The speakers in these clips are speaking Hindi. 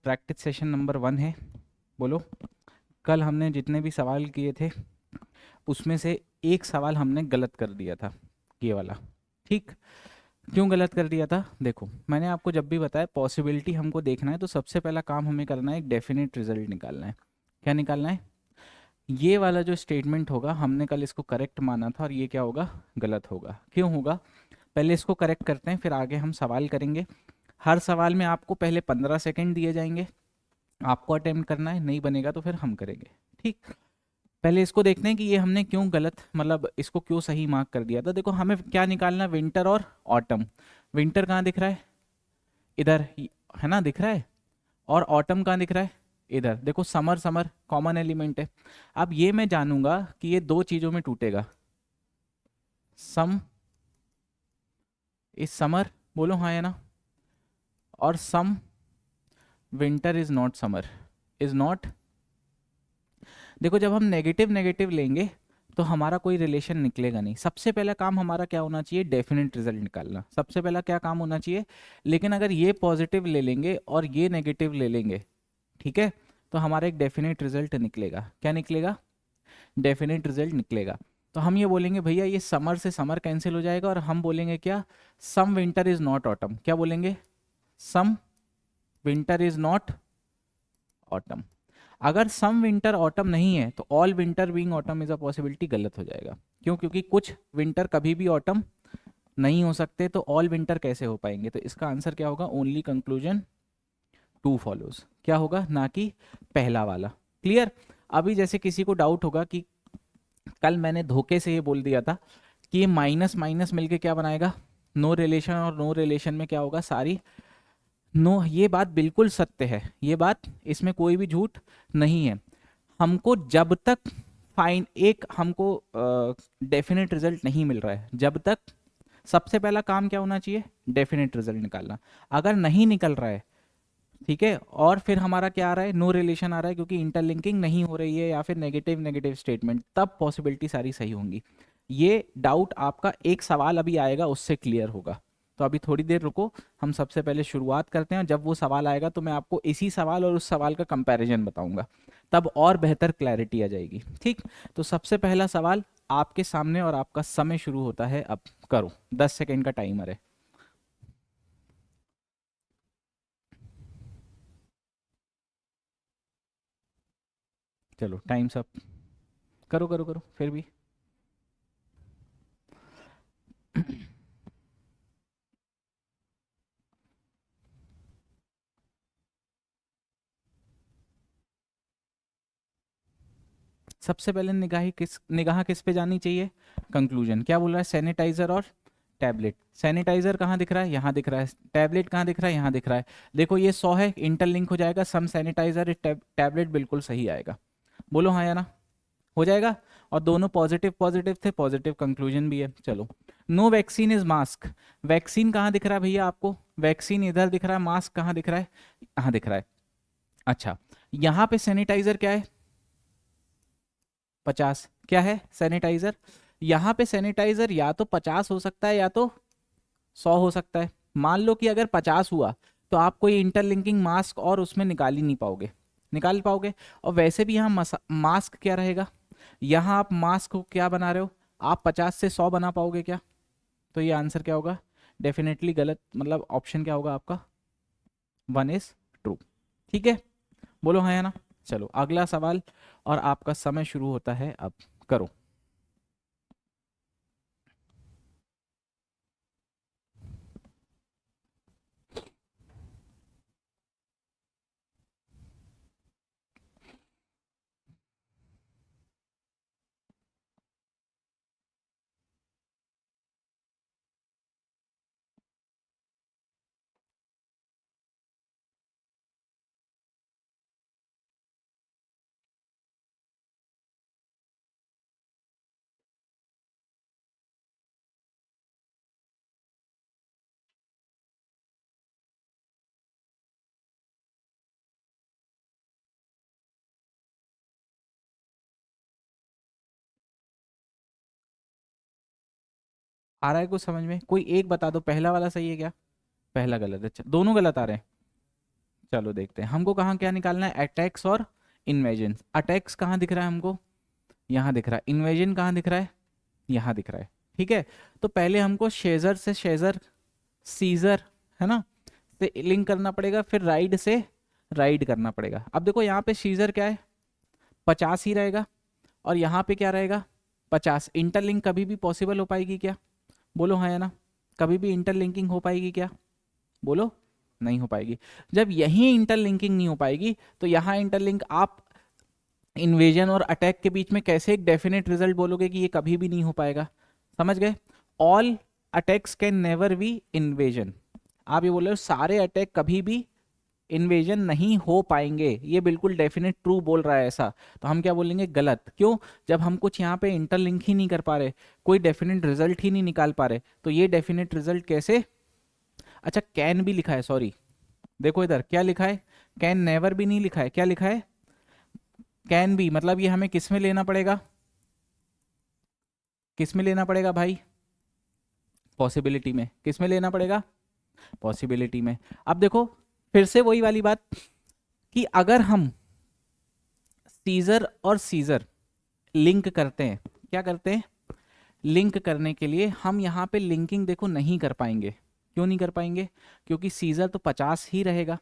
प्रैक्टिस सेशन नंबर 1 है। बोलो। कल हमने जितने भी सवाल किए थे उसमें से एक सवाल हमने गलत कर दिया था, ये वाला। ठीक। क्यों गलत कर दिया था? देखो, मैंने आपको जब भी बताया पॉसिबिलिटी हमको देखना है तो सबसे पहला काम हमें करना है एक डेफिनेट रिजल्ट निकालना है। क्या निकालना है? ये वाला जो स्टेटमेंट होगा हमने कल इसको करेक्ट माना था और ये क्या होगा? गलत होगा। क्यों होगा? पहले इसको करेक्ट करते हैं, फिर आगे हम सवाल करेंगे। हर सवाल में आपको पहले 15 सेकेंड दिए जाएंगे, आपको अटेम्प्ट करना है, नहीं बनेगा तो फिर हम करेंगे। ठीक। पहले इसको देखते हैं कि ये हमने क्यों गलत, मतलब इसको क्यों सही मार्क कर दिया था। देखो, हमें क्या निकालना है? विंटर और ऑटम। विंटर कहाँ दिख रहा है? इधर है ना, दिख रहा है। और ऑटम कहाँ दिख रहा है? इधर देखो, समर समर कॉमन एलिमेंट है। अब ये मैं जानूंगा कि ये दो चीजों में टूटेगा। सम इज समर, बोलो हाँ या ना। और some winter is not summer, is not. देखो, जब हम नेगेटिव नेगेटिव लेंगे तो हमारा कोई रिलेशन निकलेगा नहीं। सबसे पहला काम हमारा क्या होना चाहिए? डेफिनेट रिजल्ट निकालना। सबसे पहला क्या काम होना चाहिए? लेकिन अगर ये पॉजिटिव ले लेंगे और ये नेगेटिव ले लेंगे, ठीक है, तो हमारा एक डेफिनेट रिजल्ट निकलेगा। क्या निकलेगा? डेफिनेट रिजल्ट निकलेगा। तो हम ये बोलेंगे भैया ये समर से समर कैंसिल हो जाएगा और हम बोलेंगे क्या? सम विंटर इज नॉट ऑटम। क्या बोलेंगे? सम विंटर इज नॉट ऑटम। अगर सम विंटर ऑटम नहीं है तो all winter being autumn is a possibility गलत हो जाएगा। क्यों? क्योंकि कुछ विंटर कभी भी ऑटम नहीं हो सकते, तो ऑल विंटर कैसे हो पाएंगे? तो इसका आंसर क्या होगा? Only conclusion two follows. क्या होगा? ना कि पहला वाला। क्लियर? अभी जैसे किसी को डाउट होगा कि कल मैंने धोखे से ये बोल दिया था कि ये माइनस माइनस मिलके क्या बनाएगा? No relation. और नो रिलेशन में क्या होगा? Sorry no. ये बात बिल्कुल सत्य है, ये बात, इसमें कोई भी झूठ नहीं है। हमको जब तक फाइन एक हमको डेफिनेट रिजल्ट नहीं मिल रहा है, जब तक सबसे पहला काम क्या होना चाहिए? डेफिनेट रिजल्ट निकालना। अगर नहीं निकल रहा है, ठीक है, और फिर हमारा क्या आ रहा है? नो रिलेशन आ रहा है, क्योंकि इंटरलिंकिंग नहीं हो रही है या फिर नेगेटिव नेगेटिव स्टेटमेंट, तब पॉसिबिलिटी सारी सही होंगी। ये डाउट आपका एक सवाल अभी आएगा उससे क्लियर होगा। तो अभी थोड़ी देर रुको, हम सबसे पहले शुरुआत करते हैं। जब वो सवाल आएगा तो मैं आपको इसी सवाल और उस सवाल का कंपैरिजन बताऊंगा, तब और बेहतर क्लैरिटी आ जाएगी। ठीक। तो सबसे पहला सवाल आपके सामने और आपका समय शुरू होता है अब। करो, 10 सेकेंड का टाइमर है। चलो, टाइम्स अप। करो करो करो फिर भी। सबसे पहले निगाह किस पे जानी चाहिए? कंक्लूजन। क्या बोल रहा है? सैनिटाइजर और टैबलेट। सैनिटाइजर कहाँ दिख रहा है? यहाँ दिख रहा है। टैबलेट कहाँ दिख रहा है? यहाँ दिख रहा है। देखो, ये 100 है, इंटरलिंक हो जाएगा। सम सैनिटाइजर टैबलेट बिल्कुल सही आएगा। बोलो हाँ या ना। हो जाएगा। और दोनों पॉजिटिव पॉजिटिव थे, पॉजिटिव कंक्लूजन भी है। चलो। No vaccine is mask. Vaccine कहाँ दिख रहा है भैया आपको? वैक्सीन इधर दिख रहा है, मास्क कहाँ दिख रहा है? यहाँ दिख रहा है। अच्छा, यहाँ पे सैनिटाइजर क्या है? 50। क्या है? सैनिटाइजर। यहाँ पे सैनिटाइजर या तो 50 हो सकता है या तो 100 हो सकता है। मान लो कि अगर 50 हुआ तो आप कोई इंटरलिंकिंग मास्क और उसमें निकाल ही नहीं पाओगे। निकाल पाओगे? और वैसे भी यहाँ मास्क क्या रहेगा? यहाँ आप मास्क को क्या बना रहे हो? आप 50 से 100 बना पाओगे क्या? तो ये आंसर क्या होगा? डेफिनेटली गलत। मतलब ऑप्शन क्या होगा आपका? 1 इज ट्रू। ठीक है, बोलो हाँ या ना। चलो अगला सवाल, और आपका समय शुरू होता है अब। करो। आ रहा है कुछ समझ में? कोई एक बता दो, पहला वाला सही है क्या? पहला गलत है। अच्छा, दोनों गलत आ रहे हैं। चलो देखते हैं हमको कहाँ क्या निकालना है, अटैक्स और इन्वेजन। अटैक्स कहाँ दिख रहा है हमको, यहाँ दिख रहा है। इन्वेजन कहाँ दिख रहा है, यहाँ दिख रहा है। ठीक है, तो पहले हमको शेजर से शेजर, सीजर है ना, से लिंक करना पड़ेगा, फिर राइड से राइड करना पड़ेगा। अब देखो यहाँ पे सीजर क्या है, 50 ही रहेगा, और यहाँ पे क्या रहेगा 50। इंटरलिंक कभी भी पॉसिबल हो पाएगी क्या, बोलो हाँ या ना, कभी भी इंटरलिंकिंग हो पाएगी क्या, बोलो नहीं हो पाएगी। जब यहीं इंटरलिंकिंग नहीं हो पाएगी तो यहाँ इंटरलिंक, आप इन्वेजन और अटैक के बीच में कैसे एक डेफिनेट रिजल्ट बोलोगे कि ये कभी भी नहीं हो पाएगा, समझ गए। All attacks can never B invasion, आप ये बोल रहे हो सारे अटैक कभी भी इन्वेजन नहीं हो पाएंगे, ये बिल्कुल डेफिनेट ट्रू बोल रहा है ऐसा, तो हम क्या बोलेंगे गलत। क्यों, जब हम कुछ यहाँ पे इंटरलिंक ही नहीं कर पा रहे, कोई डेफिनेट रिजल्ट ही नहीं निकाल पा रहे, तो ये डेफिनेट रिजल्ट कैसे। अच्छा कैन भी लिखा है, सॉरी देखो इधर क्या लिखा है, कैन नेवर भी नहीं लिखा है, क्या लिखा है कैन भी, मतलब ये हमें किस में लेना पड़ेगा, किस में लेना पड़ेगा भाई, पॉसिबिलिटी में। किस में लेना पड़ेगा, पॉसिबिलिटी में। अब देखो फिर से वही वाली बात कि अगर हम सीजर और सीजर लिंक करते हैं, क्या करते हैं, लिंक करने के लिए हम यहाँ पे लिंकिंग देखो नहीं कर पाएंगे। क्यों नहीं कर पाएंगे, क्योंकि सीजर तो 50 ही रहेगा,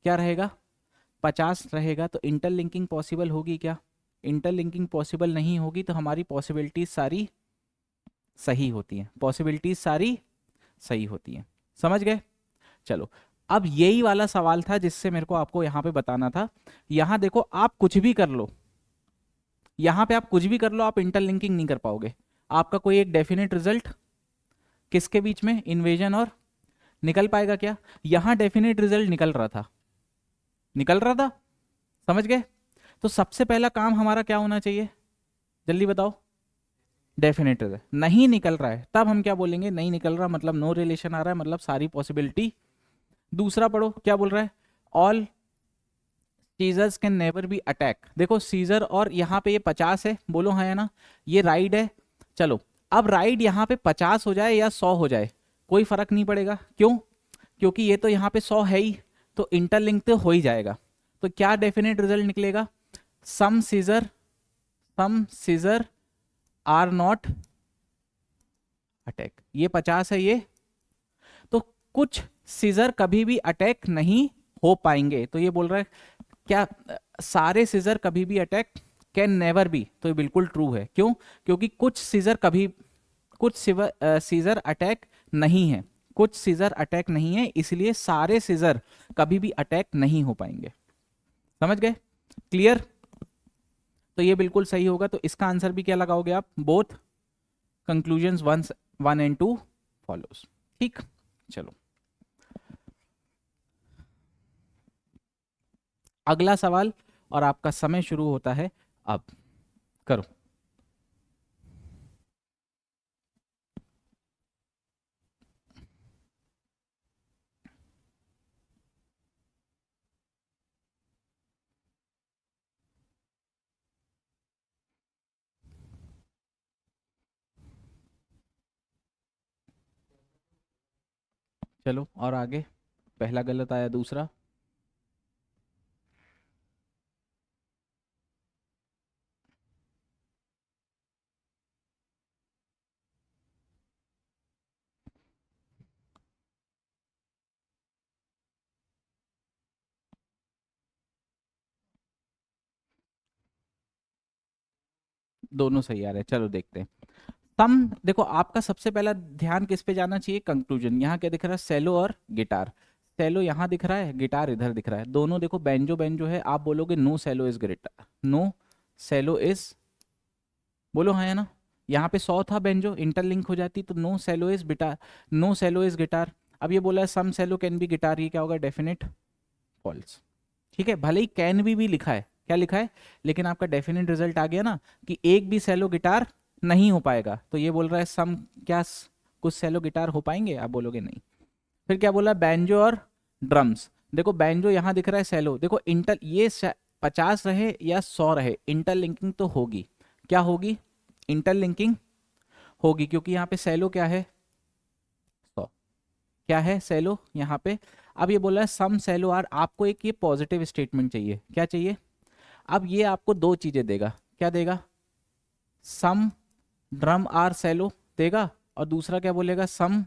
क्या रहेगा 50 रहेगा, तो इंटरलिंकिंग पॉसिबल होगी क्या, इंटरलिंकिंग पॉसिबल नहीं होगी, तो हमारी पॉसिबिलिटीज सारी सही होती हैं, पॉसिबिलिटीज सारी सही होती हैं, समझ गए। चलो अब यही वाला सवाल था जिससे मेरे को आपको यहाँ पे बताना था। यहाँ देखो आप कुछ भी कर लो, यहाँ पे आप कुछ भी कर लो, आप इंटरलिंकिंग नहीं कर पाओगे। आपका कोई एक डेफिनेट रिजल्ट किसके बीच में, इन्वेजन और, निकल पाएगा क्या, यहाँ डेफिनेट रिजल्ट निकल रहा था, निकल रहा था, समझ गए। तो सबसे पहला काम हमारा क्या होना चाहिए, जल्दी बताओ, डेफिनेट रिजल्ट। नहीं निकल रहा है तब हम क्या बोलेंगे, नहीं निकल रहा मतलब नो रिलेशन आ रहा है, मतलब सारी पॉसिबिलिटी। दूसरा पढ़ो क्या बोल रहा है, all seizures can never be attack. देखो सीजर और यहाँ पे ये 50 है, बोलो हाँ या ना, ये राइड है। चलो अब राइड यहाँ पे 50 हो जाए या 100 हो जाए कोई फर्क नहीं पड़ेगा, क्यों, क्योंकि ये तो यहाँ पे 100 है ही, तो इंटरलिंक तो हो ही जाएगा। तो क्या डेफिनेट रिजल्ट निकलेगा, सम सीजर आर नॉट अटैक। ये 50 है ये, तो कुछ सीजर कभी भी अटैक नहीं हो पाएंगे, तो ये बोल रहा है क्या, सारे सीजर कभी भी अटैक कैन नेवर बी, तो ये बिल्कुल ट्रू है। क्यों, क्योंकि कुछ सीजर कभी, कुछ सीजर अटैक नहीं है, कुछ सीजर अटैक नहीं है, इसलिए सारे सीजर कभी भी अटैक नहीं हो पाएंगे, समझ गए, क्लियर। तो ये बिल्कुल सही होगा, तो इसका आंसर भी क्या लगाओगे आप, बोथ कंक्लूजन्स 1 एंड 2 फॉलोज। ठीक, चलो अगला सवाल, और आपका समय शुरू होता है अब, करो। चलो और आगे, पहला गलत आया, दूसरा, दोनों सही आ रहे हैं। चलो देखते हैं। सम, देखो आपका सबसे पहला ध्यान किस पे जाना चाहिए, कंक्लूजन। यहाँ क्या दिख रहा है, सेलो और गिटार। सेलो यहाँ दिख रहा है, गिटार इधर दिख रहा है, दोनों देखो बेंजो बेंजो है। आप बोलोगे no cello is guitar, no cello is, बोलो हाँ या ना। यहाँ पे 100 था, बेंजो इंटरलिंक हो जाती, तो no cello is guitar, no cello is guitar. अब ये बोला है some cello can be guitar, ये क्या होगा, डेफिनेट फॉल्स। ठीक है, भले ही कैन भी लिखा है, क्या लिखा है, लेकिन आपका डेफिनेट रिजल्ट आ गया ना कि एक भी सेलो गिटार नहीं हो पाएगा, तो ये बोल रहा है सम, क्या कुछ सेलो गिटार हो पाएंगे, आप बोलोगे नहीं। फिर क्या बोला, बैंजो और ड्रम्स। देखो बैंजो यहाँ दिख रहा है, सेलो देखो, इंटर ये 50 रहे या 100 रहे, इंटरलिंकिंग तो होगी, क्या होगी, इंटरलिंकिंग होगी, क्योंकि यहाँ पे सेलो क्या है, 100, क्या है सेलो यहाँ पे। अब ये बोला है सम सेलो आर, आपको एक ये पॉजिटिव स्टेटमेंट चाहिए, क्या चाहिए? अब ये आपको दो चीजें देगा, क्या देगा? सम ड्रम आर सेलो देगा, और दूसरा क्या बोलेगा? सम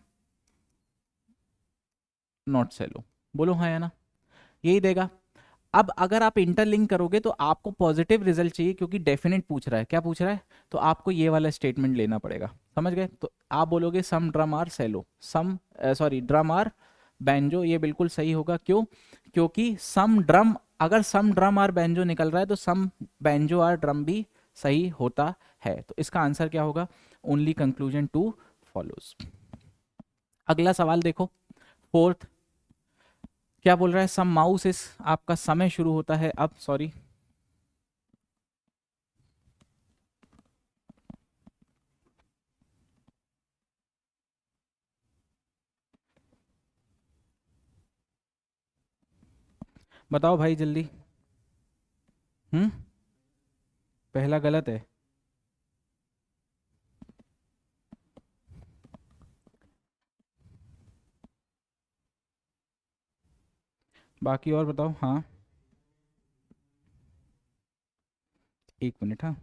नॉट सेलो। बोलो हाँ या ना, यही देगा। अब अगर आप इंटरलिंक करोगे तो आपको पॉजिटिव रिजल्ट चाहिए, क्योंकि डेफिनेट पूछ रहा है, क्या पूछ रहा है? तो आपको ये वाला स्टेटमेंट लेना पड़ेगा, समझ गए? तो आप बोलोगे some drum are cello, some sorry drum are banjo, ये बिल्कुल सही होगा। क्यों? क्योंकि सम ड्रम, अगर सम ड्रम आर बैंजो निकल रहा है तो सम बैंजो आर ड्रम भी सही होता है। तो इसका आंसर क्या होगा? Only conclusion two follows. अगला सवाल देखो, फोर्थ, क्या बोल रहा है? सम माउस इस, आपका समय शुरू होता है अब, सॉरी बताओ भाई जल्दी। हम्म, पहला गलत है। बाकी और बताओ। हाँ, एक मिनट। हाँ,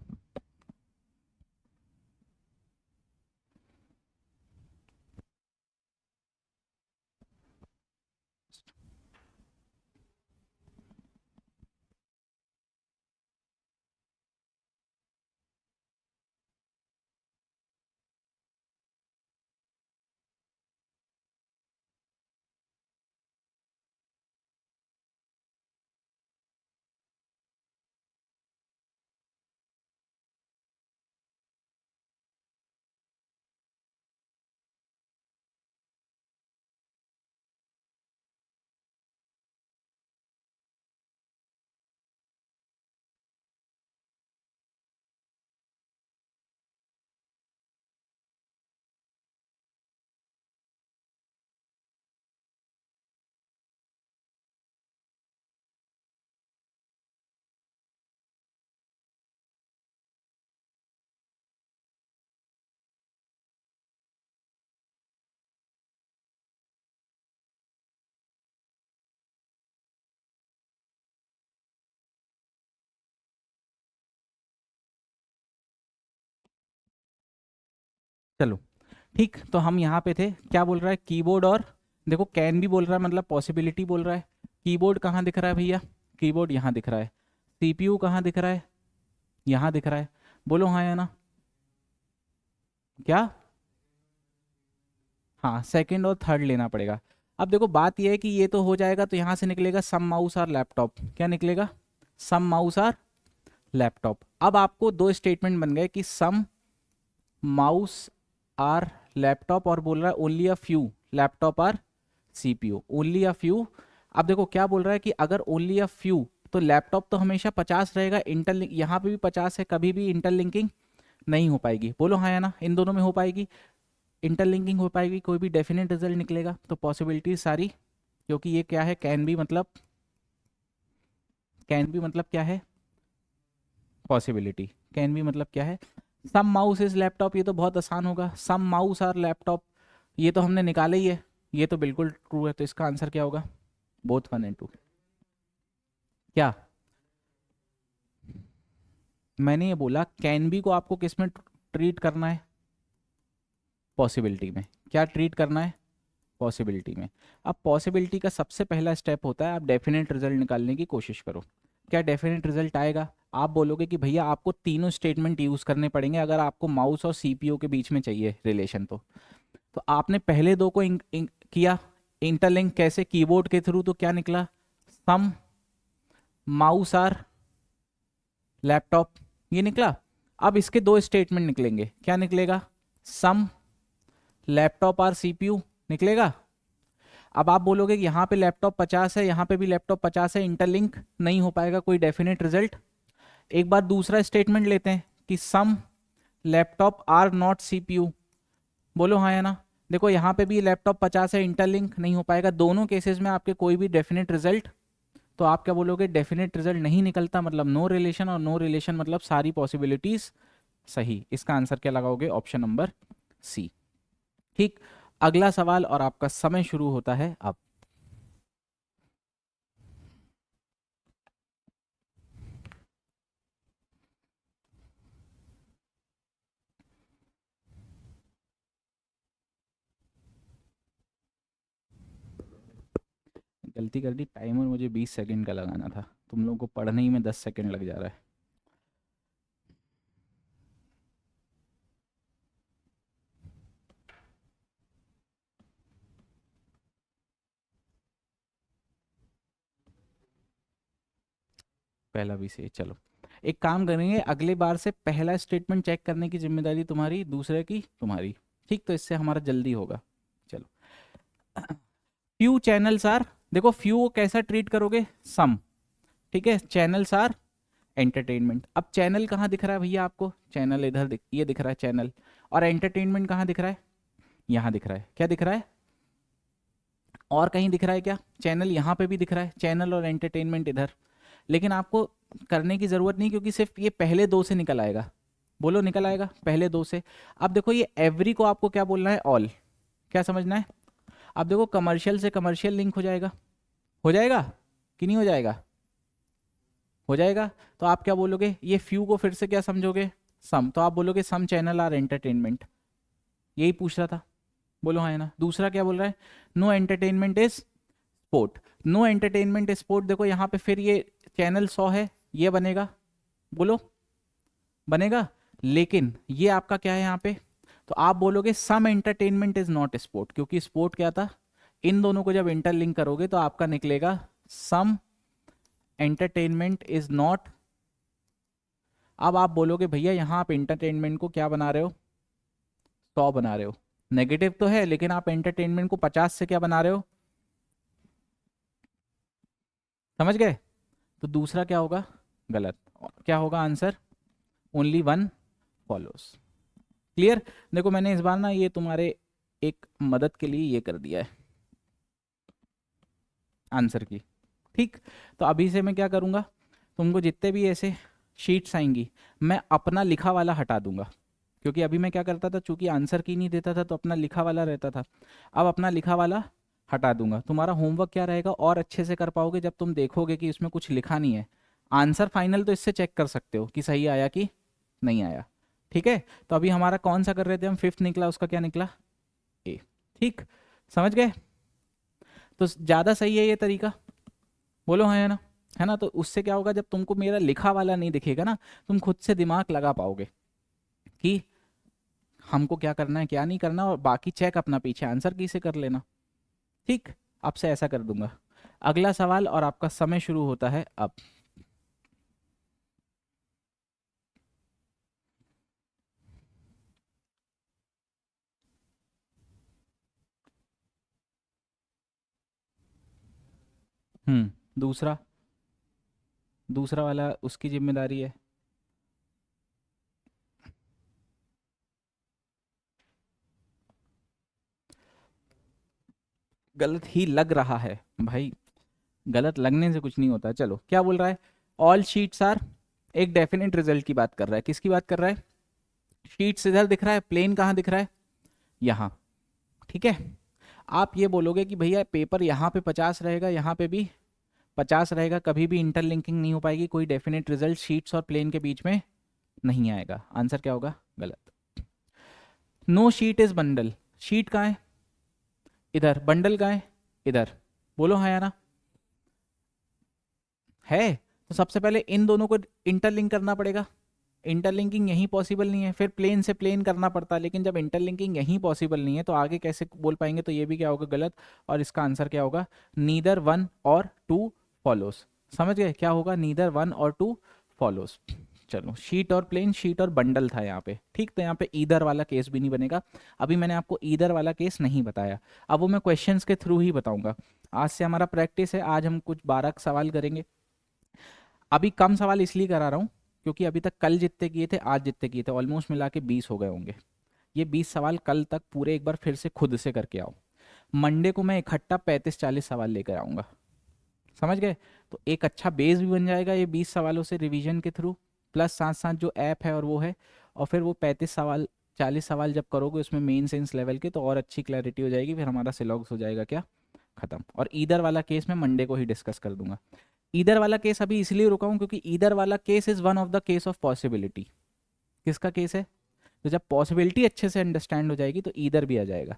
चलो ठीक। तो हम यहाँ पे थे, क्या बोल रहा है? कीबोर्ड और, देखो कैन भी बोल रहा है, मतलब पॉसिबिलिटी बोल रहा है। कीबोर्ड कहाँ दिख रहा है भैया? कीबोर्ड यहाँ दिख रहा है। सीपीयू कहाँ दिख रहा है? यहाँ दिख रहा है। बोलो हाँ या ना। क्या? हाँ, सेकंड और थर्ड लेना पड़ेगा। अब देखो बात यह है कि ये तो हो जाएगा, तो यहाँ से निकलेगा सम माउस और लैपटॉप। क्या निकलेगा? सम माउस और लैपटॉप। अब आपको दो स्टेटमेंट बन गए कि सम माउस आर लैपटॉप, और बोल रहा है only a few laptop are CPU, only a few. अब देखो क्या बोल रहा है कि अगर ओनली अ फ्यू, तो लैपटॉप तो हमेशा 50 रहेगा, इंटरलिंक यहाँ पे भी 50 है, कभी भी इंटरलिंकिंग नहीं हो पाएगी। बोलो हाँ या ना, इन दोनों में हो पाएगी, इंटरलिंकिंग हो पाएगी, कोई भी डेफिनेट रिजल्ट निकलेगा। तो पॉसिबिलिटी सारी, क्योंकि ये क्या है? कैन भी मतलब, कैन भी मतलब क्या है? पॉसिबिलिटी। कैन भी मतलब क्या है? सम माउस इज लैपटॉप, ये तो बहुत आसान होगा, सम माउस आर लैपटॉप, ये तो हमने निकाला ही है, ये तो बिल्कुल ट्रू है। तो इसका आंसर क्या होगा? Both 1 and 2। क्या मैंने ये बोला? कैन बी को आपको किस में ट्रीट करना है? पॉसिबिलिटी में। क्या ट्रीट करना है? पॉसिबिलिटी में। अब पॉसिबिलिटी का सबसे पहला स्टेप होता है आप डेफिनेट रिजल्ट निकालने की कोशिश करो। क्या डेफिनेट रिजल्ट आएगा? आप बोलोगे कि भैया आपको तीनों स्टेटमेंट यूज करने पड़ेंगे अगर आपको माउस और सीपीयू के बीच में चाहिए रिलेशन। तो आपने पहले दो को किया इंटरलिंक, कैसे? कीबोर्ड के थ्रू। तो क्या निकला? सम माउस आर लैपटॉप, ये निकला। अब इसके दो स्टेटमेंट निकलेंगे, क्या निकलेगा? सम लैपटॉप आर सीपीयू निकलेगा। अब आप बोलोगे कि यहाँ पे लैपटॉप 50 है, यहाँ पे भी लैपटॉप 50 है, इंटरलिंक नहीं हो पाएगा, कोई डेफिनेट रिजल्ट। एक बार दूसरा स्टेटमेंट लेते हैं कि सम लैपटॉप आर नॉट सीपीयू। बोलो हाँ या ना। देखो यहाँ पे भी लैपटॉप 50 है, इंटरलिंक नहीं हो पाएगा, दोनों केसेस में आपके कोई भी डेफिनेट रिजल्ट। तो आप क्या बोलोगे? डेफिनेट रिजल्ट नहीं निकलता, मतलब नो रिलेशन, और नो रिलेशन मतलब सारी पॉसिबिलिटीज सही। इसका आंसर क्या लगाओगे? Option number C. ठीक। अगला सवाल, और आपका समय शुरू होता है अब। गलती कर दी, टाइमर मुझे 20 सेकंड का लगाना था, तुम लोगों को पढ़ने ही में 10 सेकंड लग जा रहा है। पहला भी सही, चलो एक काम करेंगे, अगले बार से पहला स्टेटमेंट चेक करने की जिम्मेदारी तुम्हारी, दूसरे की तुम्हारी, ठीक? तो इससे हमारा जल्दी होगा। चलो, फ्यू चैनल्स आर, देखो फ्यू को कैसा ट्रीट करोगे, सम, ठीक है? Channels are entertainment. अब चैनल कहाँ दिख रहा है भैया आपको? चैनल इधर ये दिख रहा है चैनल, और एंटरटेनमेंट कहाँ दिख रहा है? यहाँ दिख रहा है। क्या दिख रहा है? और कहीं दिख रहा है क्या? चैनल यहाँ पे भी दिख रहा है, चैनल और एंटरटेनमेंट इधर। लेकिन आपको करने की जरूरत नहीं, क्योंकि सिर्फ ये पहले दो से निकल आएगा। बोलो, निकल आएगा पहले दो से। अब देखो ये एवरी को आपको क्या बोलना है? ऑल। क्या समझना है? अब देखो कमर्शियल से कमर्शियल लिंक हो जाएगा, हो जाएगा कि नहीं हो जाएगा? हो जाएगा। तो आप क्या बोलोगे? ये फ्यू को फिर से क्या समझोगे? सम। तो आप बोलोगे सम चैनल आर एंटरटेनमेंट। यही पूछ रहा था, बोलो हाँ है ना? दूसरा क्या बोल रहा है? No entertainment is sport. No entertainment is sport, देखो यहाँ पे फिर ये चैनल 100 है, ये बनेगा, बोलो बनेगा। लेकिन ये आपका क्या है यहाँ पे? तो आप बोलोगे some entertainment is not sport, क्योंकि स्पोर्ट क्या था? इन दोनों को जब इंटरलिंक करोगे तो आपका निकलेगा सम एंटरटेनमेंट इज नॉट। अब आप बोलोगे भैया यहाँ आप एंटरटेनमेंट को क्या बना रहे हो? 100 बना रहे हो। नेगेटिव तो है, लेकिन आप एंटरटेनमेंट को 50 से क्या बना रहे हो? समझ गए? तो दूसरा क्या होगा? गलत। क्या होगा answer? Only one follows. Clear? देखो मैंने इस बार ना ये तुम्हारे एक मदद के लिए ये कर दिया है आंसर की, ठीक? तो अभी से मैं क्या करूँगा, तुमको जितने भी ऐसे शीट्स आएंगी मैं अपना लिखा वाला हटा दूंगा, क्योंकि अभी मैं क्या करता था, चूंकि आंसर की नहीं देता था तो अपना लिखा वाला रहता था। अब अपना लिखा वाला हटा दूंगा। तुम्हारा होमवर्क क्या रहेगा, और अच्छे से कर पाओगे जब तुम देखोगे कि इसमें कुछ लिखा नहीं है। आंसर फाइनल तो इससे चेक कर सकते हो कि सही आया कि नहीं आया, ठीक है? तो अभी हमारा कौन सा कर रहे थे हम? फिफ्थ निकला, उसका क्या निकला? ए। ठीक, समझ गए? तो ज़्यादा सही है ये तरीका, बोलो हाँ है ना? है ना? तो उससे क्या होगा, जब तुमको मेरा लिखा वाला नहीं दिखेगा ना, तुम खुद से दिमाग लगा पाओगे कि हमको क्या करना है क्या नहीं करना, और बाकी चेक अपना पीछे आंसर की से कर लेना, ठीक? अब से ऐसा कर दूंगा। अगला सवाल, और आपका समय शुरू होता है अब। दूसरा, दूसरा वाला उसकी जिम्मेदारी है। गलत ही लग रहा है भाई, गलत लगने से कुछ नहीं होता। चलो, क्या बोल रहा है? ऑल शीट्स आर, एक डेफिनेट रिजल्ट की बात कर रहा है। किसकी बात कर रहा है? शीट्स इधर दिख रहा है, प्लेन कहाँ दिख रहा है? यहाँ, ठीक है? आप ये बोलोगे कि भैया पेपर यहाँ पे 50 रहेगा, यहाँ पे भी 50 रहेगा, कभी भी इंटरलिंकिंग नहीं हो पाएगी, कोई डेफिनेट रिजल्ट शीट्स और प्लेन के बीच में नहीं आएगा। आंसर क्या होगा? गलत। No sheet is bundle, sheet कहाँ है? इधर। बंडल कहाँ है? इधर। बोलो हाँ या ना? है। तो सबसे पहले इन दोनों को इंटरलिंक करना पड़ेगा। इंटरलिंकिंग यहीं पॉसिबल नहीं है, फिर प्लेन से प्लेन करना पड़ता है, लेकिन जब इंटरलिंकिंग यहीं पॉसिबल नहीं है तो आगे कैसे बोल पाएंगे? तो ये भी क्या होगा? गलत। और इसका आंसर क्या होगा? नीदर वन और टू फॉलोस। समझ गए? क्या होगा? नीदर वन और टू फॉलोस। चलो, शीट और प्लेन, शीट और बंडल था यहाँ पे, ठीक? तो यहाँ पे ईदर वाला केस भी नहीं बनेगा। अभी मैंने आपको ईदर वाला केस नहीं बताया, अब वो मैं क्वेश्चंस के थ्रू ही बताऊंगा। आज से हमारा प्रैक्टिस है, आज हम कुछ 12 सवाल करेंगे। अभी कम सवाल इसलिए करा रहा हूँ क्योंकि अभी तक कल जितने किए थे आज जितने किए थे ऑलमोस्ट मिला के 20 हो गए होंगे। ये 20 सवाल कल तक पूरे एक बार फिर से खुद से करके आओ। मंडे को मैं इकट्ठा 35-40 सवाल लेकर आऊँगा, समझ गए? तो एक अच्छा बेस भी बन जाएगा ये 20 सवालों से रिवीजन के थ्रू, प्लस साथ साथ जो ऐप है और वो है, और फिर वो 35 सवाल 40 सवाल जब करोगे उसमें मेन सेंस लेवल के, तो और अच्छी क्लैरिटी हो जाएगी, फिर हमारा सिलॉग्स हो जाएगा क्या? खत्म। और ईदर वाला केस मैं मंडे को ही डिस्कस कर दूंगा। ईदर वाला केस अभी इसलिए रुका हूं क्योंकि ईदर वाला case is one of the case of possibility. किसका केस है? तो जब पॉसिबिलिटी अच्छे से अंडरस्टैंड हो जाएगी तो ईदर भी आ जाएगा।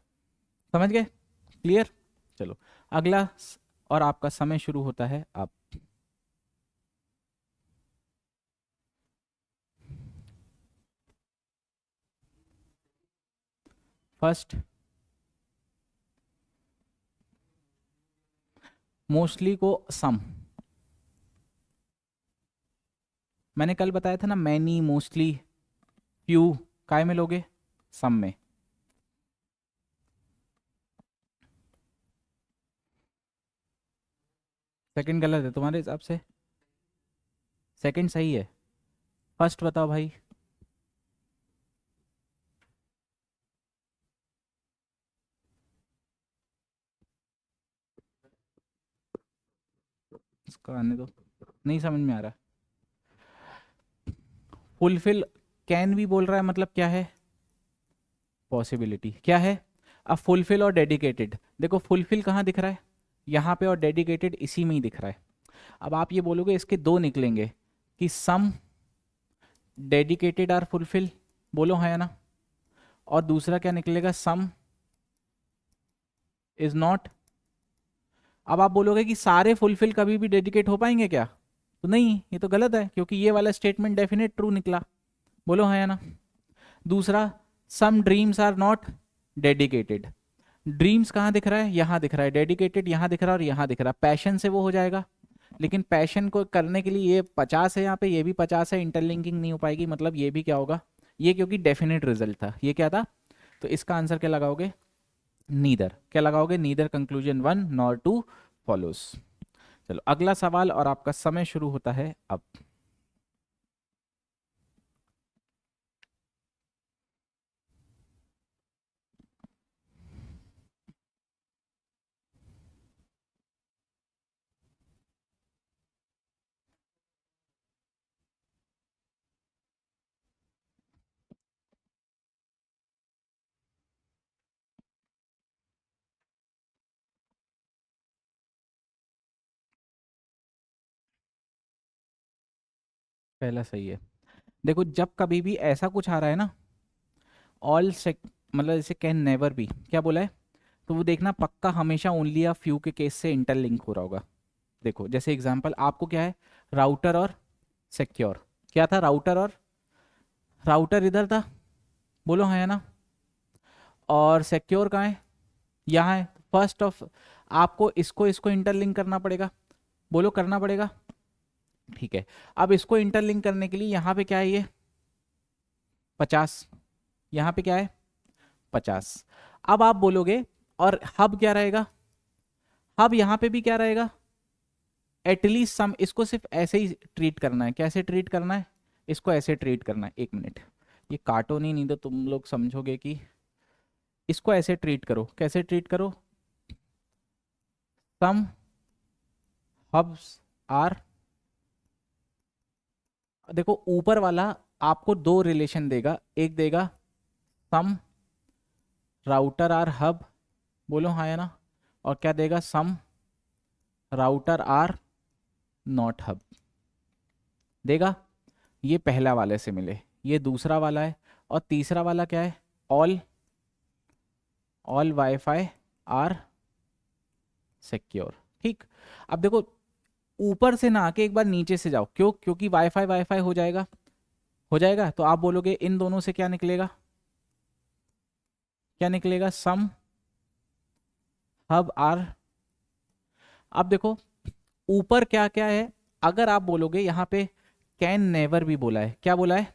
समझ गए? क्लियर? चलो अगला और आपका समय शुरू होता है अब। फर्स्ट, मोस्टली को सम, मैंने कल बताया था ना, मैनी, मोस्टली, फ्यू, काय में लोगे? सम में। सेकंड गलत है तुम्हारे हिसाब से? सेकंड सही है। फर्स्ट बताओ भाई। इसका आने दो, नहीं समझ में आ रहा। फुलफिल कैन भी बोल रहा है, मतलब क्या है? पॉसिबिलिटी क्या है? अब फुलफिल और डेडिकेटेड, देखो फुलफिल कहाँ दिख रहा है? यहाँ पे, और डेडिकेटेड इसी में ही दिख रहा है। अब आप ये बोलोगे इसके दो निकलेंगे कि सम डेडिकेटेड आर फुलफिल, बोलो हाँ या ना। और दूसरा क्या निकलेगा? सम इज नॉट। अब आप बोलोगे कि सारे फुलफिल कभी भी डेडिकेट हो पाएंगे क्या? तो नहीं, ये तो गलत है, क्योंकि ये वाला स्टेटमेंट डेफिनेट ट्रू निकला, बोलो हाँ या ना। दूसरा, some dreams are not dedicated, dreams कहाँ दिख रहा है? यहाँ दिख रहा है। डेडिकेटेड यहाँ दिख रहा है और यहाँ दिख रहा है, पैशन से वो हो जाएगा। लेकिन पैशन को करने के लिए ये 50 है, यहाँ पे ये भी 50 है, इंटरलिंकिंग नहीं हो पाएगी, मतलब ये भी क्या होगा? ये क्योंकि डेफिनेट रिजल्ट था, ये क्या था? तो इसका आंसर क्या लगाओगे? नीदर। क्या लगाओगे? Neither conclusion 1 nor 2 follows. चलो अगला सवाल, और आपका समय शुरू होता है अब। पहला सही है। देखो जब कभी भी ऐसा कुछ आ रहा है ना, ऑल सेक, मतलब जैसे कैन नेवर बी, क्या बोला है? तो वो देखना पक्का हमेशा ओनली या फ्यू के केस से इंटरलिंक हो रहा होगा। देखो जैसे एग्जांपल आपको क्या है, राउटर और सिक्योर, क्या था? राउटर और, राउटर इधर था, बोलो हाँ या ना। और सिक्योर कहाँ है? यहाँ है। फर्स्ट ऑफ, आपको इसको इसको इंटरलिंक करना पड़ेगा, बोलो करना पड़ेगा, ठीक है। अब इसको इंटरलिंक करने के लिए यहाँ पे क्या है? ये 50, यहाँ पे क्या है? 50। अब आप बोलोगे, और हब क्या रहेगा? हब यहाँ पे भी क्या रहेगा? एटलीस्ट सम, इसको सिर्फ ऐसे ही ट्रीट करना है। कैसे ट्रीट करना है? इसको ऐसे ट्रीट करना है, एक मिनट, ये काटो नहीं तो तुम लोग समझोगे कि, इसको ऐसे ट्रीट करो। कैसे ट्रीट करो? सम हब्स आर, देखो ऊपर वाला आपको दो रिलेशन देगा, एक देगा सम राउटर आर हब, बोलो हाँ या ना। और क्या देगा? सम राउटर आर नॉट हब देगा। ये पहला वाले से मिले, ये दूसरा वाला है। और तीसरा वाला क्या है? All, all wifi are secure, ठीक। अब देखो ऊपर से ना आके एक बार नीचे से जाओ, क्यों? क्योंकि वाईफाई वाईफाई हो जाएगा, हो जाएगा। तो आप बोलोगे इन दोनों से क्या निकलेगा? क्या निकलेगा? सम हब आर। अब देखो ऊपर क्या क्या है, अगर आप बोलोगे यहाँ पे कैन नेवर भी बोला है, क्या बोला है?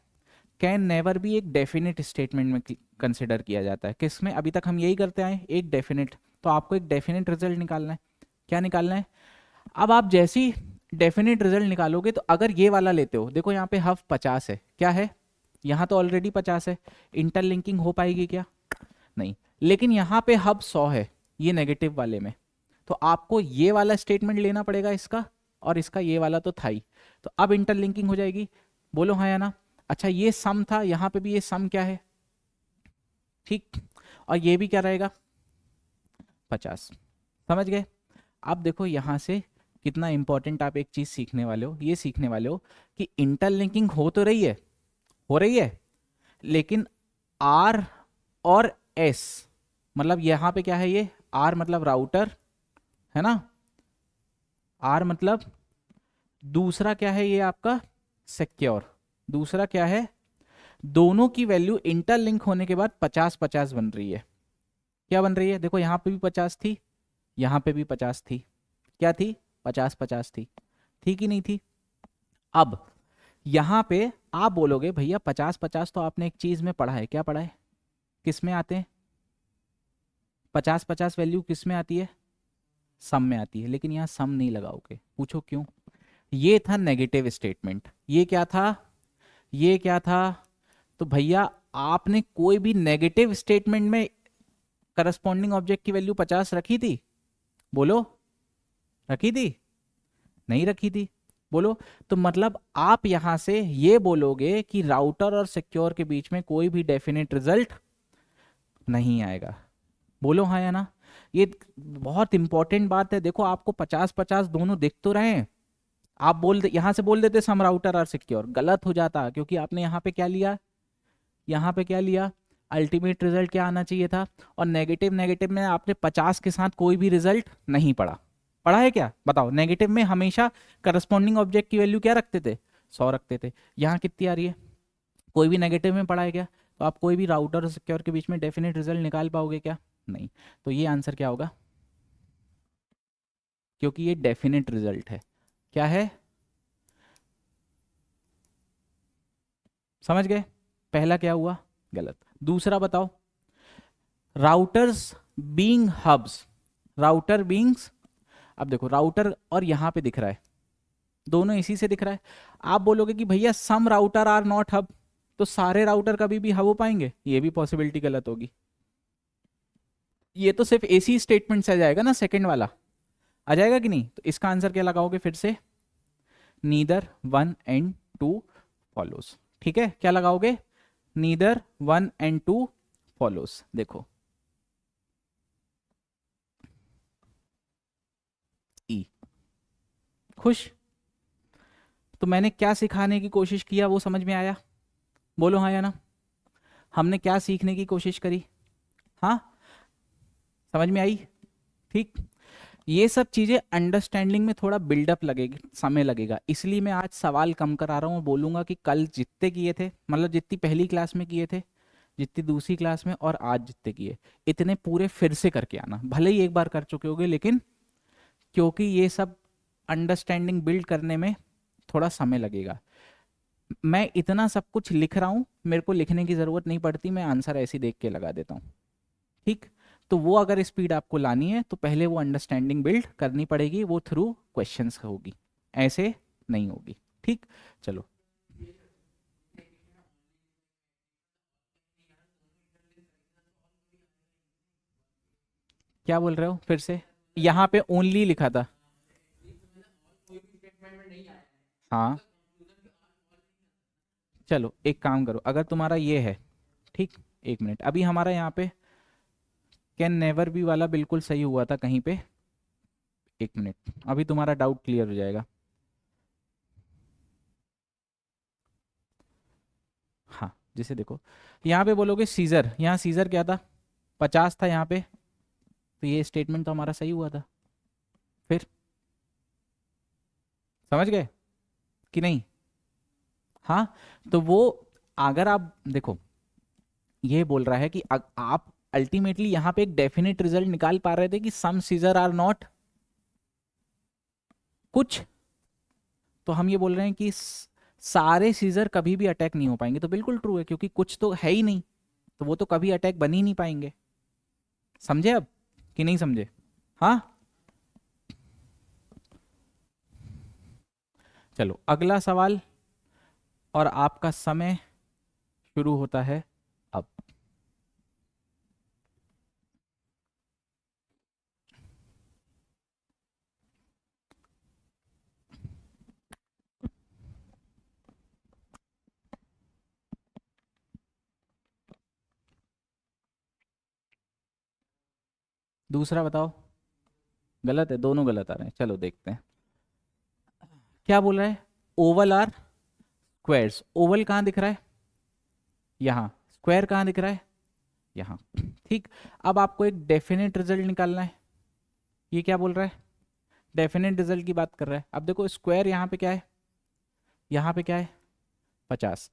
कैन नेवर भी एक डेफिनेट स्टेटमेंट में कंसिडर किया जाता है। किसमें? अभी तक हम यही करते आए, एक डेफिनेट। तो आपको एक डेफिनेट रिजल्ट निकालना है। क्या निकालना है? अब आप जैसी डेफिनेट रिजल्ट निकालोगे, तो अगर ये वाला लेते हो, देखो यहाँ पे हफ 50 है, क्या है? यहाँ तो ऑलरेडी 50 है, इंटरलिंकिंग हो पाएगी क्या? नहीं। लेकिन यहाँ पे हब 100 है, ये नेगेटिव वाले में, तो आपको ये वाला स्टेटमेंट लेना पड़ेगा इसका, और इसका ये वाला तो था ही। तो अब इंटरलिंकिंग हो जाएगी, बोलो हाँ या ना। अच्छा ये सम था, यहाँ पे भी ये सम क्या है? ठीक। और ये भी क्या रहेगा? 50। समझ गए? अब देखो यहाँ से कितना इंपॉर्टेंट आप एक चीज सीखने वाले हो, ये सीखने वाले हो कि इंटरलिंकिंग हो तो रही है, हो रही है, लेकिन आर और एस, मतलब यहाँ पे क्या है? ये आर मतलब राउटर है ना, आर मतलब दूसरा क्या है ये आपका सिक्योर, दूसरा क्या है, दोनों की वैल्यू इंटरलिंक होने के बाद 50-50 बन रही है। क्या बन रही है, देखो यहाँ पे भी 50 थी, यहाँ पे भी 50 थी, क्या थी, 50-50 थी कि नहीं थी। अब यहाँ पे आप बोलोगे भैया 50-50 तो आपने एक चीज में पढ़ा है, क्या पढ़ा है, किस में आते हैं 50-50 वैल्यू, किस में आती है, सम में आती है, लेकिन यहाँ सम नहीं लगाओगे, पूछो क्यों। ये था नेगेटिव स्टेटमेंट, ये क्या था, ये क्या था, तो भैया आपने कोई भी नेगेटिव स्टेटमेंट में करस्पॉन्डिंग ऑब्जेक्ट की वैल्यू 50 रखी थी, बोलो, रखी थी, नहीं रखी थी, बोलो। तो मतलब आप यहां से ये बोलोगे कि राउटर और सिक्योर के बीच में कोई भी डेफिनेट रिजल्ट नहीं आएगा, बोलो हाँ या ना। ये बहुत इंपॉर्टेंट बात है, देखो आपको 50-50 दोनों दिख तो रहे हैं, आप बोल दे यहां से बोल देते सम राउटर और सिक्योर, गलत हो जाता, क्योंकि आपने यहाँ पे क्या लिया, यहाँ पे क्या लिया, अल्टीमेट रिजल्ट क्या आना चाहिए था, और नेगेटिव नेगेटिव में आपने 50 के साथ कोई भी रिजल्ट नहीं पढ़ा, पढ़ा है क्या बताओ, नेगेटिव में हमेशा करस्पॉन्डिंग ऑब्जेक्ट की वैल्यू क्या रखते थे, 100 रखते थे, यहाँ कितनी आ रही है, कोई भी नेगेटिव में पढ़ा है क्या, तो आप कोई भी राउटर और सिक्योर के बीच में डेफिनेट रिजल्ट निकाल पाओगे क्या, नहीं। तो ये आंसर क्या होगा, क्योंकि ये डेफिनेट रिजल्ट है, क्या है, समझ गए, पहला क्या हुआ, गलत। दूसरा बताओ, routers being hubs, router beings, अब देखो राउटर और यहां पे दिख रहा है, दोनों इसी से दिख रहा है, आप बोलोगे कि भैया सम राउटर आर नॉट हब, तो सारे राउटर कभी भी हब हो पाएंगे, ये भी पॉसिबिलिटी गलत होगी, ये तो सिर्फ एसी स्टेटमेंट से आ जाएगा ना, सेकंड वाला आ जाएगा कि नहीं, तो इसका आंसर क्या लगाओगे फिर से, नीदर 1 एंड 2 फॉलोज, ठीक है, क्या लगाओगे, नीदर 1 एंड 2 फॉलोज, देखो ई, खुश। तो मैंने क्या सिखाने की कोशिश किया वो समझ में आया, बोलो हाँ या ना, हमने क्या सीखने की कोशिश करी, हाँ, समझ में आई, ठीक। ये सब चीजें अंडरस्टैंडिंग में थोड़ा बिल्डअप लगेगी, समय लगेगा, इसलिए मैं आज सवाल कम करा रहा हूँ, बोलूंगा कि कल जितने किए थे, मतलब जितनी पहली क्लास में किए थे, जितनी दूसरी क्लास में, और आज जितने किए, इतने पूरे फिर से करके आना, भले ही एक बार कर चुके होगे, लेकिन क्योंकि ये सब अंडरस्टैंडिंग बिल्ड करने में थोड़ा समय लगेगा, मैं इतना सब कुछ लिख रहा हूँ, मेरे को लिखने की ज़रूरत नहीं पड़ती, मैं आंसर ऐसे ही देख के लगा देता हूँ, ठीक। तो वो अगर स्पीड आपको लानी है तो पहले वो अंडरस्टैंडिंग बिल्ड करनी पड़ेगी, वो थ्रू क्वेश्चंस होगी, ऐसे नहीं होगी, ठीक। चलो, क्या बोल रहे हो फिर से, यहाँ पे ओनली लिखा था, हाँ, चलो एक काम करो, अगर तुम्हारा ये है, ठीक, एक मिनट, अभी हमारा यहाँ पे कैन नेवर बी वाला बिल्कुल सही हुआ था कहीं पे, एक मिनट, अभी तुम्हारा डाउट क्लियर हो जाएगा, हाँ, जिसे देखो, यहाँ पे बोलोगे सीजर, यहाँ सीजर क्या था, 50 था यहाँ पे, तो ये स्टेटमेंट तो हमारा सही हुआ था, फिर समझ गए कि नहीं, हाँ। तो वो अगर आप देखो, ये बोल रहा है कि आप अल्टीमेटली यहाँ पे एक डेफिनेट रिजल्ट निकाल पा रहे थे कि सम सीजर आर नॉट कुछ, तो हम ये बोल रहे हैं कि सारे सीजर कभी भी अटैक नहीं हो पाएंगे, तो बिल्कुल ट्रू है, क्योंकि कुछ तो है ही नहीं, तो वो तो कभी अटैक बन ही नहीं पाएंगे, समझे अब कि नहीं समझे, हाँ। चलो अगला सवाल, और आपका समय शुरू होता है अब, दूसरा बताओ, गलत है, दोनों गलत आ रहे हैं, चलो देखते हैं, क्या बोल रहा है, ओवल आर स्क्वायर्स, ओवल कहाँ दिख रहा है, यहाँ, स्क्वायर कहाँ दिख रहा है, यहाँ, ठीक। अब आपको एक डेफिनेट रिजल्ट निकालना है, ये क्या बोल रहा है, डेफिनेट रिजल्ट की बात कर रहा है। अब देखो स्क्वायर यहाँ पे क्या है, यहाँ पे क्या है 50।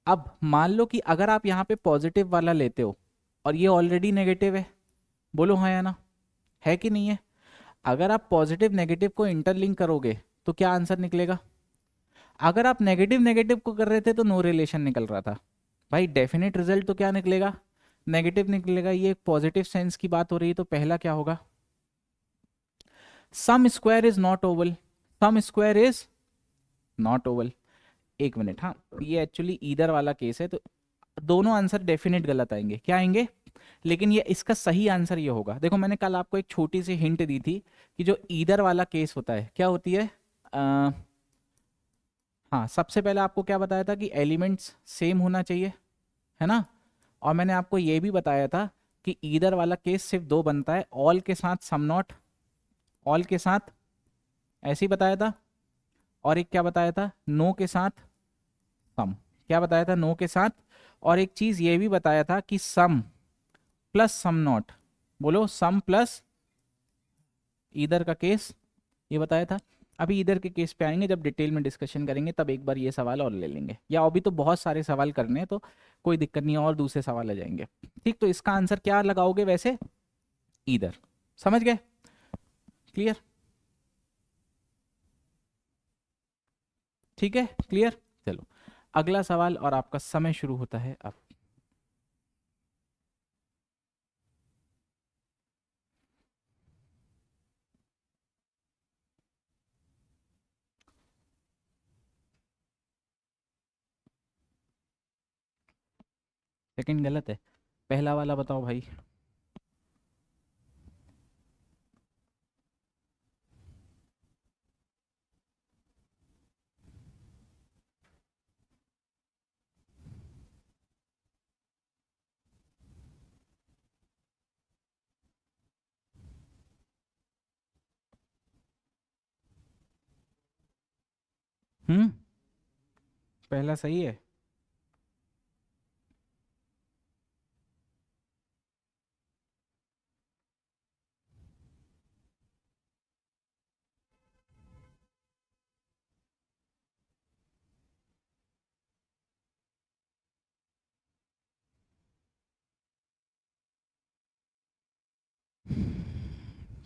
अब मान लो कि अगर आप यहाँ पे पॉजिटिव वाला लेते हो और ये ऑलरेडी नेगेटिव है, बोलो हाँ या ना, है कि नहीं है? अगर आप पॉजिटिव नेगेटिव को इंटरलिंक करोगे तो क्या आंसर निकलेगा? अगर आप नेगेटिव नेगेटिव को कर रहे थे तो नो रिलेशन निकल रहा था। भाई डेफिनेट रिजल्ट तो क्या निकलेगा? नेगेटिव निकलेगा। ये एक पॉजिटिव सेंस की बात हो रही है तो पहला क्या होगा? Some square is not oval, some square is not oval. एक मिनट, हाँ ये एक्चुअली ईदर वाला केस है तो दोनों आंसर डेफिनेट गलत आएंगे। क्या आएंगे? लेकिन ये इसका सही आंसर ये होगा। देखो मैंने कल आपको एक छोटी सी हिंट दी थी कि जो ईदर वाला केस होता है क्या होती है, हाँ सबसे पहले आपको क्या बताया था कि एलिमेंट्स सेम होना चाहिए, है ना? और मैंने आपको ये भी बताया था कि ईदर वाला केस सिर्फ दो बनता है, ऑल के साथ सम नॉट, ऑल के साथ, ऐसे ही बताया था। और एक क्या बताया था, नो के साथ सम, क्या बताया था, नो के साथ। और एक चीज ये भी बताया था कि सम प्लस सम नॉट, बोलो सम प्लस ईदर का केस, ये बताया था। अभी इधर के केस पे आएंगे जब डिटेल में डिस्कशन करेंगे, तब एक बार ये सवाल और ले लेंगे, या अभी तो बहुत सारे सवाल करने हैं तो कोई दिक्कत नहीं है, और दूसरे सवाल आ जाएंगे। ठीक, तो इसका आंसर क्या लगाओगे वैसे? इधर। समझ गए? क्लियर? ठीक है, क्लियर। चलो अगला सवाल, और आपका समय शुरू होता है अब। सेकंड गलत है, पहला वाला बताओ भाई। पहला सही है।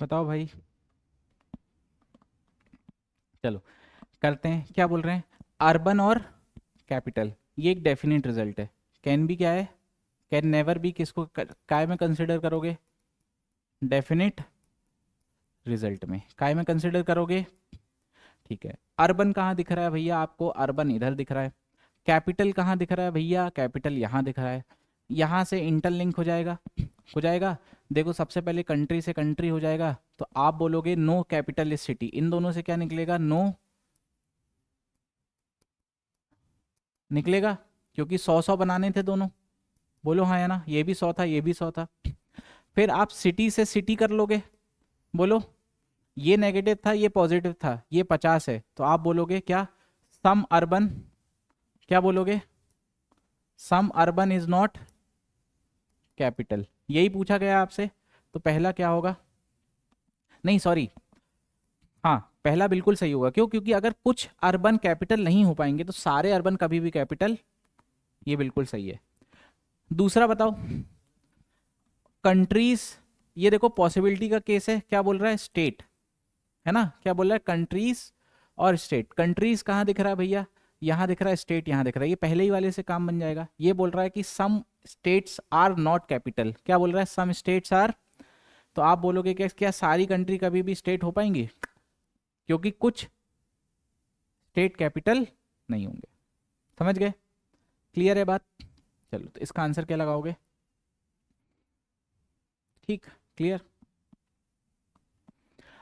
बताओ भाई। चलो करते हैं, क्या बोल रहे हैं? अर्बन और कैपिटल, ये एक डेफिनेट रिजल्ट है। कैन भी क्या है, कैन नेवर भी किसको काय में कंसिडर करोगे? डेफिनेट रिजल्ट में, काय में कंसिडर करोगे? ठीक है। अर्बन कहाँ दिख रहा है भैया आपको? अर्बन इधर दिख रहा है। कैपिटल कहाँ दिख रहा है भैया? कैपिटल यहाँ दिख रहा है। यहाँ से इंटरलिंक हो जाएगा, हो जाएगा। देखो सबसे पहले कंट्री से कंट्री हो जाएगा, तो आप बोलोगे नो कैपिटल इज सिटी। इन दोनों से क्या निकलेगा? नो निकलेगा, क्योंकि 100 100 बनाने थे दोनों। बोलो हाँ या ना, ये भी 100 था, ये भी 100 था। फिर आप सिटी से सिटी कर लोगे, बोलो ये नेगेटिव था, ये पॉजिटिव था, ये 50 है, तो आप बोलोगे क्या? सम अर्बन, क्या बोलोगे? Some urban is not capital, यही पूछा गया आपसे। तो पहला क्या होगा? नहीं सॉरी, हाँ पहला बिल्कुल सही होगा। क्यों? क्योंकि अगर कुछ अर्बन कैपिटल नहीं हो पाएंगे तो सारे अर्बन कभी भी कैपिटल, ये बिल्कुल सही है। दूसरा बताओ, कंट्रीज, ये देखो पॉसिबिलिटी का केस है, क्या बोल रहा है? स्टेट, है ना? क्या बोल रहा है? कंट्रीज और स्टेट। कंट्रीज कहाँ दिख रहा है भैया? यहाँ दिख रहा है, स्टेट यहाँ दिख रहा है, ये पहले ही वाले से काम बन जाएगा। ये बोल रहा है कि some states are not capital, क्या बोल रहा है? Some states are. तो आप बोलोगे कि क्या सारी कंट्री कभी भी स्टेट हो पाएंगी? क्योंकि कुछ स्टेट कैपिटल नहीं होंगे। समझ गए? क्लियर है बात? चलो तो इसका आंसर क्या लगाओगे? ठीक, क्लियर।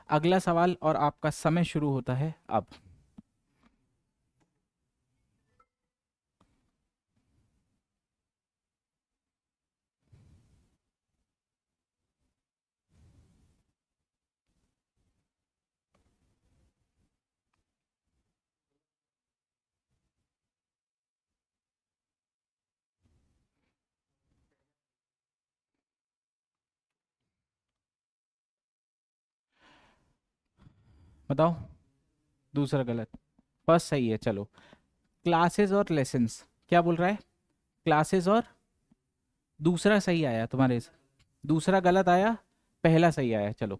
अगला सवाल, और आपका समय शुरू होता है अब। बताओ। दूसरा गलत, फर्स्ट सही है। चलो, क्लासेस और लेसन्स, क्या बोल रहा है? क्लासेस और, दूसरा सही आया तुम्हारे दूसरा गलत आया, पहला सही आया। चलो,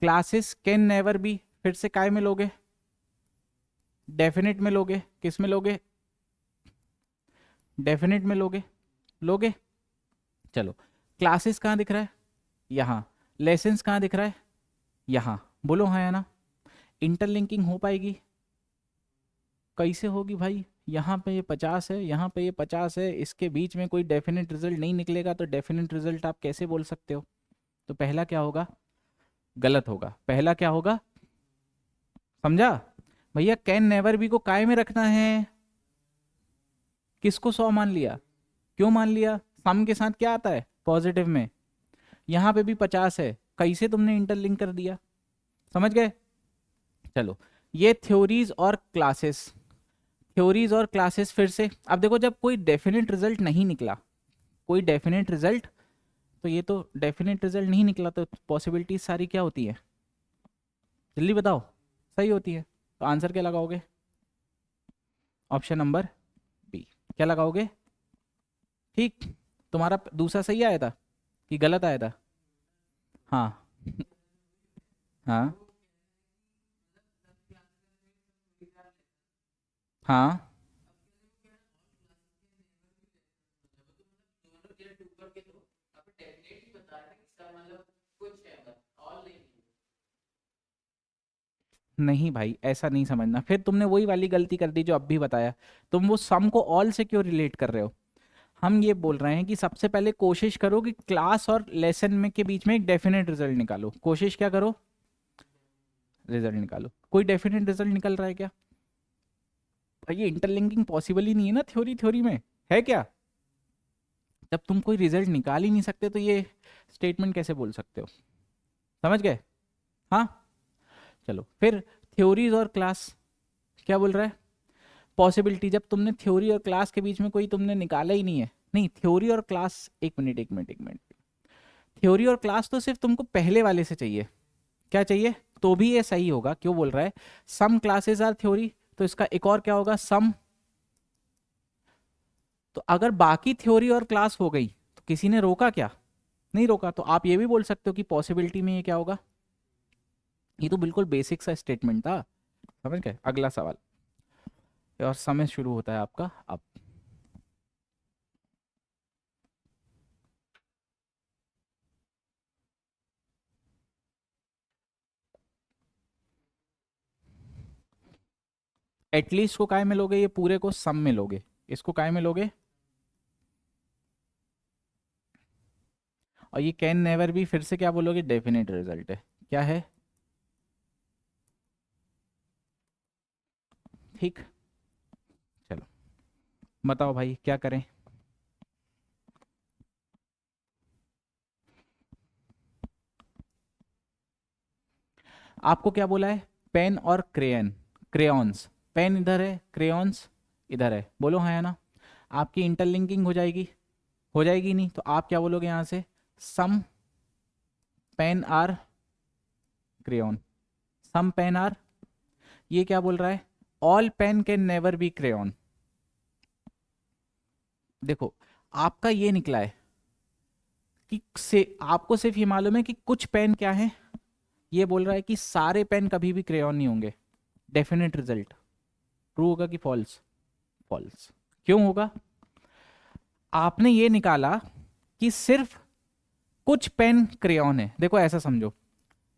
क्लासेस कैन नेवर बी, फिर से काय में लोगे? डेफिनेट में लोगे? किस में लोगे? डेफिनेट में लोगे? लोगे। चलो, क्लासेस कहाँ दिख रहा है? यहाँ। लेसन्स कहाँ दिख रहा है? यहाँ। बोलो हाँ या ना। इंटरलिंकिंग हो पाएगी? कैसे होगी भाई? यहाँ पे ये 50 है, यहाँ पे ये 50 है, इसके बीच में कोई डेफिनेट रिजल्ट नहीं निकलेगा, तो डेफिनेट रिजल्ट आप कैसे बोल सकते हो? तो पहला क्या होगा? गलत होगा। पहला क्या होगा? समझा? भैया कैन नेवर बी को काय में रखना है? किसको 100 मान लिया? क्यों मान लिया? सम के साथ क्या आता है पॉजिटिव में? यहाँ पे भी 50 है, कैसे तुमने इंटरलिंक कर दिया? समझ गए? चलो, ये थ्योरीज और क्लासेस, थ्योरीज और क्लासेस फिर से। अब देखो, जब कोई डेफिनेट रिजल्ट नहीं निकला, कोई डेफिनेट रिजल्ट, तो ये तो डेफिनेट रिजल्ट नहीं निकला, तो पॉसिबिलिटीज सारी क्या होती है? जल्दी बताओ। सही होती है। तो आंसर क्या लगाओगे? Option number B. क्या लगाओगे? ठीक। तुम्हारा दूसरा सही आया था कि गलत आया था? हाँ। हाँ। हाँ। नहीं भाई, ऐसा नहीं समझना, फिर तुमने वही वाली गलती कर दी जो अब भी बताया। तुम वो सम को ऑल से क्यों रिलेट कर रहे हो? हम ये बोल रहे हैं कि सबसे पहले कोशिश करो कि क्लास और लेसन में के बीच में एक डेफिनेट रिजल्ट निकालो। कोशिश क्या करो? रिजल्ट निकालो। कोई डेफिनेट रिजल्ट निकल रहा है क्या? भाई ये इंटरलिंकिंग पॉसिबल ही नहीं है ना थ्योरी थ्योरी में, है क्या? जब तुम कोई रिजल्ट निकाल ही नहीं सकते, तो ये स्टेटमेंट कैसे बोल सकते हो? समझ गए? हाँ। चलो फिर, थ्योरीज और क्लास, क्या बोल रहा है? पॉसिबिलिटी, जब तुमने थ्योरी और क्लास के बीच में कोई तुमने निकाला ही नहीं है। नहीं, थ्योरी और क्लास, एक मिनट एक मिनट एक मिनट, थ्योरी और क्लास तो सिर्फ तुमको पहले वाले से चाहिए। क्या चाहिए? तो भी ये सही होगा। क्यों बोल रहा है? सम क्लासेस आर थ्योरी, तो इसका एक और क्या होगा? सम। तो अगर बाकी थ्योरी और क्लास हो गई, तो किसी ने रोका क्या? नहीं रोका। तो आप ये भी बोल सकते हो कि पॉसिबिलिटी में ये क्या होगा? ये तो बिल्कुल बेसिक सा स्टेटमेंट था। समझ गए? अगला सवाल, और समय शुरू होता है आपका अब। एटलीस्ट को काय में लोगे? ये पूरे को सम में लोगे? इसको काय में लोगे? और ये कैन नेवर भी फिर से क्या बोलोगे? डेफिनेट रिजल्ट है। क्या है? ठीक। चलो, बताओ भाई क्या करें? आपको क्या बोला है? पेन और क्रेयन, क्रेयॉन्स। पेन इधर है, क्रेयॉन्स इधर है। बोलो हाँ या ना। आपकी इंटरलिंकिंग हो जाएगी? हो जाएगी नहीं, तो आप क्या बोलोगे यहाँ से? Some pen are crayon, some pen are. ये क्या बोल रहा है? All pen can never be crayon. देखो, आपका ये निकला है कि से आपको सिर्फ ये मालूम है कि कुछ पेन क्या है। ये बोल रहा है कि सारे पेन कभी भी क्रेयॉन नहीं होंगे। डेफिनेट रिजल्ट ट्रू होगा कि फॉल्स? फॉल्स। क्यों होगा? आपने ये निकाला कि सिर्फ कुछ पेन क्रेयॉन है। देखो ऐसा समझो,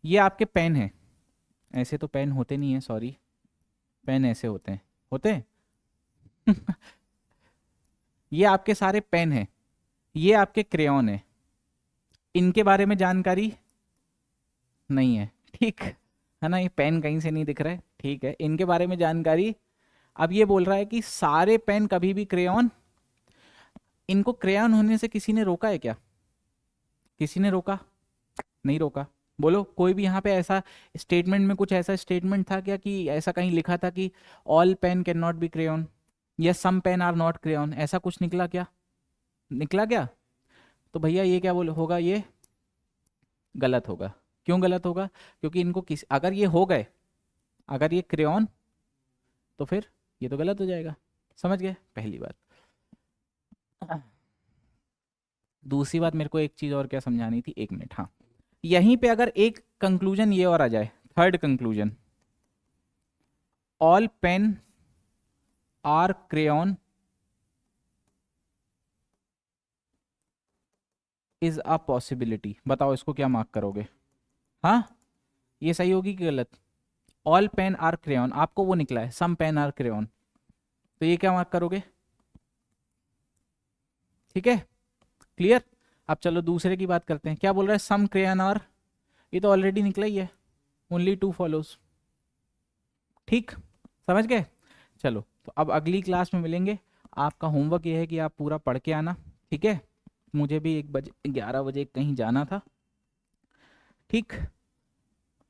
ये आपके पेन है, ऐसे तो पेन होते नहीं है, सॉरी, पेन ऐसे होते हैं, होते हैं। ये आपके सारे पेन है, ये आपके क्रेयॉन है, इनके बारे में जानकारी नहीं है, ठीक है ना? ये पेन कहीं से नहीं दिख रहा है, ठीक है, इनके बारे में जानकारी। अब ये बोल रहा है कि सारे पेन कभी भी क्रेयॉन, इनको क्रेयॉन होने से किसी ने रोका है क्या? किसी ने रोका? नहीं रोका। बोलो, कोई भी यहाँ पे ऐसा स्टेटमेंट में कुछ ऐसा स्टेटमेंट था क्या कि ऐसा कहीं लिखा था कि all pen can not be crayon या some pen are not crayon? ऐसा कुछ निकला क्या? निकला क्या? तो भैया ये क्या बोल होगा? ये गलत होगा। क्यों गलत होगा? क्योंकि इनको किस, अगर ये हो गए अगर ये क्रेयॉन तो फिर ये तो गलत हो जाएगा। समझ गए पहली बात। दूसरी बात मेरे को एक चीज़ और क्या समझानी थी, 1 मिनट। हाँ, यहीं पे अगर एक कंक्लूजन ये और आ जाए, third conclusion, all pen are crayon is a possibility, बताओ इसको क्या मार्क करोगे? हाँ, ये सही होगी कि गलत? ऑल पेन आर क्रेयॉन, आपको वो निकला है सम पेन आर क्रेयॉन, तो ये क्या मार्क करोगे? ठीक है, क्लियर। अब चलो दूसरे की बात करते हैं, क्या बोल रहा है, सम क्रेयॉन आर, ये तो ऑलरेडी निकला ही है, ओनली 2 फॉलोज। ठीक, समझ गए। चलो तो अब अगली क्लास में मिलेंगे। आपका होमवर्क ये है कि आप पूरा पढ़ के आना, ठीक है। मुझे भी 11 बजे कहीं जाना था, ठीक।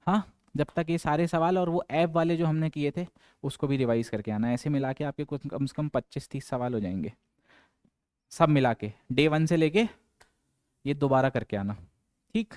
हाँ, जब तक ये सारे सवाल और वो ऐप वाले जो हमने किए थे उसको भी रिवाइज करके आना। ऐसे मिला के आपके कुछ कम से कम 25-30 सवाल हो जाएंगे, सब मिला के डे 1 से लेके ये दोबारा करके आना, ठीक।